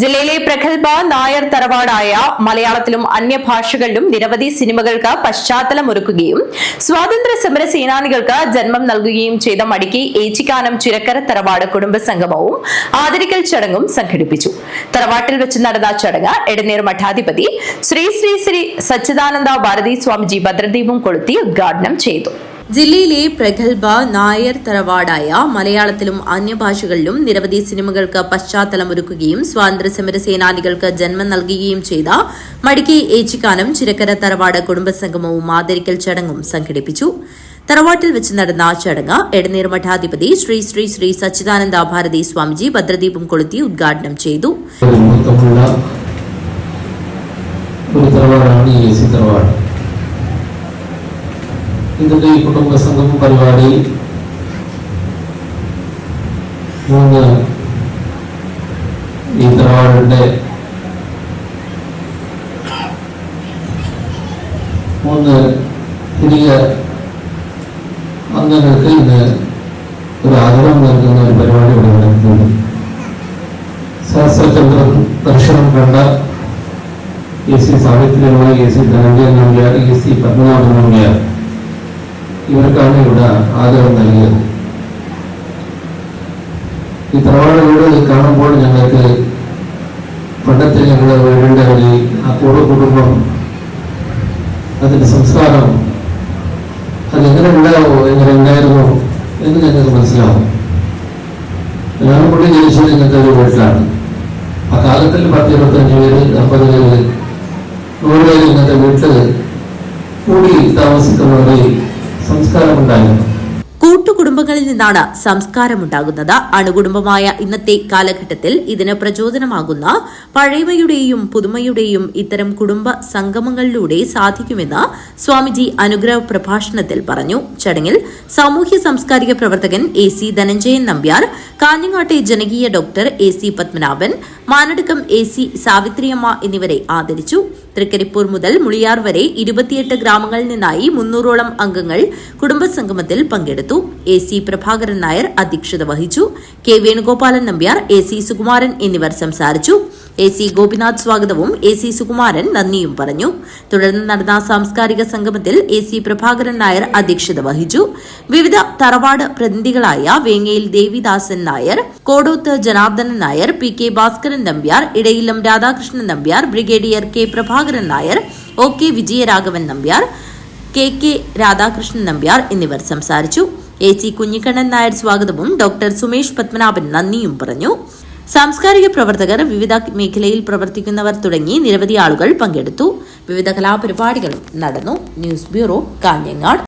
ജില്ലയിലെ പ്രഗത്ഭ നായർ തറവാടായ മലയാളത്തിലും അന്യഭാഷകളിലും നിരവധി സിനിമകൾക്ക് പശ്ചാത്തലമൊരുക്കുകയും സ്വാതന്ത്ര്യ സമര സേനാനികൾക്ക് ജന്മം നൽകുകയും ചെയ്ത മടിക്കി ഏച്ചിക്കാനം ചിരക്കര തറവാട് കുടുംബസംഗമവും ആദരിക്കൽ ചടങ്ങും സംഘടിപ്പിച്ചു. തറവാട്ടിൽ വെച്ച് നടന്ന ചടങ്ങ് എടനീർ മഠാധിപതി ശ്രീ ശ്രീ ശ്രീ സച്ചിദാനന്ദ ഭാരതി സ്വാമിജി ഭദ്രദീപം കൊളുത്തി ഉദ്ഘാടനം ചെയ്തു. ജില്ലയിലെ പ്രഗത്ഭ നായർ തറവാടായ മലയാളത്തിലും അന്യഭാഷകളിലും നിരവധി സിനിമകൾക്ക് പശ്ചാത്തലമൊരുക്കുകയും സ്വാതന്ത്ര്യസമര സേനാനികൾക്ക് ജന്മം നൽകുകയും ചെയ്ത മടിക്കി ഏച്ചിക്കാനം ചിരക്കര തറവാട് കുടുംബസംഗമവും ആദരിക്കൽ ചടങ്ങും സംഘടിപ്പിച്ചു. തറവാട്ടിൽ വെച്ച് നടന്ന ചടങ്ങ് എടനീർ മഠാധിപതി ശ്രീ ശ്രീ ശ്രീ സച്ചിദാനന്ദ ഭാരതി സ്വാമിജി ഭദ്രദീപം കൊളുത്തി ഉദ്ഘാടനം ചെയ്തു. ഇതിന്റെ ഈ കുടുംബസംഗമ പരിപാടി ഈ തറവാടിന്റെ 3 പുതിയ അംഗങ്ങൾക്ക് ഇന്ന് ഒരു ആദരം നൽകുന്ന ഒരു പരിപാടി ഇവിടെ നടത്തുന്നു. സഹസ്രചന്ദ്ര ദർശനം കണ്ട AC. സാവിത്രിയമ്മ, AC. Dhananjayan Nambiar, AC. Padmanabhan Nambiar ഇവർക്കാണ് ഇവിടെ ആദരം നൽകിയത്. ഈ തറവാട് വീട് കാണുമ്പോൾ ഞങ്ങൾക്ക് പണ്ടത്തെ ഞങ്ങളുടെ വീടിൻ്റെ ഒരു ആ കുടുംബം, അതിന്റെ സംസ്കാരം അതെങ്ങനെ ഉണ്ടാവോ, എങ്ങനെ ഉണ്ടായിരുന്നു എന്ന് ഞങ്ങൾക്ക് മനസ്സിലാവും. ഞാനും കൂടി ജനിച്ചത് ഇങ്ങനത്തെ ഒരു വീട്ടിലാണ്. ആ കാലത്തിൽ 10-25 പേര്, 50 പേര്, 100 പേര് ഇങ്ങനത്തെ വീട്ടിൽ കൂടി താമസിക്കുന്നവരെ സംസ്കാരമുണ്ടായിരുന്നു. കൂട്ടുകുടുംബങ്ങളിൽ നിന്നാണ് സംസ്കാരമുണ്ടാകുന്നത്. അണുകുടുംബമായ ഇന്നത്തെ കാലഘട്ടത്തിൽ ഇതിന് പ്രചോദനമാകുന്ന പഴമയുടെയും പുതുമയുടെയും ഇത്തരം കുടുംബ സംഗമങ്ങളിലൂടെ സാധിക്കുമെന്ന് സ്വാമിജി അനുഗ്രഹ പ്രഭാഷണത്തിൽ പറഞ്ഞു. ചടങ്ങിൽ സാമൂഹ്യ സാംസ്കാരിക പ്രവർത്തകൻ എ.സി. ധനഞ്ജയൻ നമ്പ്യാർ, കാഞ്ഞങ്ങാട്ടെ ജനകീയ doctor A C. Padmanabhan, Manadukkam A C. Savithriyamma എന്നിവരെ ആദരിച്ചു. തൃക്കരിപ്പൂർ മുതൽ മുളിയാർ വരെ 28 ഗ്രാമങ്ങളിൽ നിന്നായി 300ഓളം അംഗങ്ങൾ കുടുംബസംഗമത്തിൽ പങ്കെടുത്തു. എ.സി. പ്രഭാകരൻ നായർ അധ്യക്ഷത വഹിച്ചു. കെ. വേണുഗോപാലൻ നമ്പ്യാർ, എ.സി. സുകുമാരൻ എന്നിവർ സംസാരിച്ചു. എ.സി. ഗോപിനാഥ് സ്വാഗതവും എ.സി. സുകുമാരൻ നന്ദിയും പറഞ്ഞു. തുടർന്ന് നടന്ന സാംസ്കാരിക സംഗമത്തിൽ എ.സി. പ്രഭാകരൻ നായർ അധ്യക്ഷത വഹിച്ചു. വിവിധ തറവാട് പ്രതിനിധികളായ Vengayil Devidasan Nair, Kodoth Janardhanan Nair, P. K. Bhaskaran Nambiar, Edayilam Radhakrishnan Nambiar, brigadier K. Prabhakaran Nair, O. K. Vijayaraghavan Nambiar, K. Radhakrishnan Nambiar എന്നിവർ സംസാരിച്ചു. എ.സി. കുഞ്ഞിക്കണ്ണൻ നായർ സ്വാഗതവും ഡോക്ടർ സുമേഷ് പത്മനാഭൻ നന്ദിയും പറഞ്ഞു. സാംസ്കാരിക പ്രവർത്തകർ, വിവിധ മേഖലയിൽ പ്രവർത്തിക്കുന്നവർ തുടങ്ങി നിരവധി ആളുകൾ പങ്കെടുത്തു. വിവിധ കലാപരിപാടികളും നടന്നു. News bureau, Kanhangad.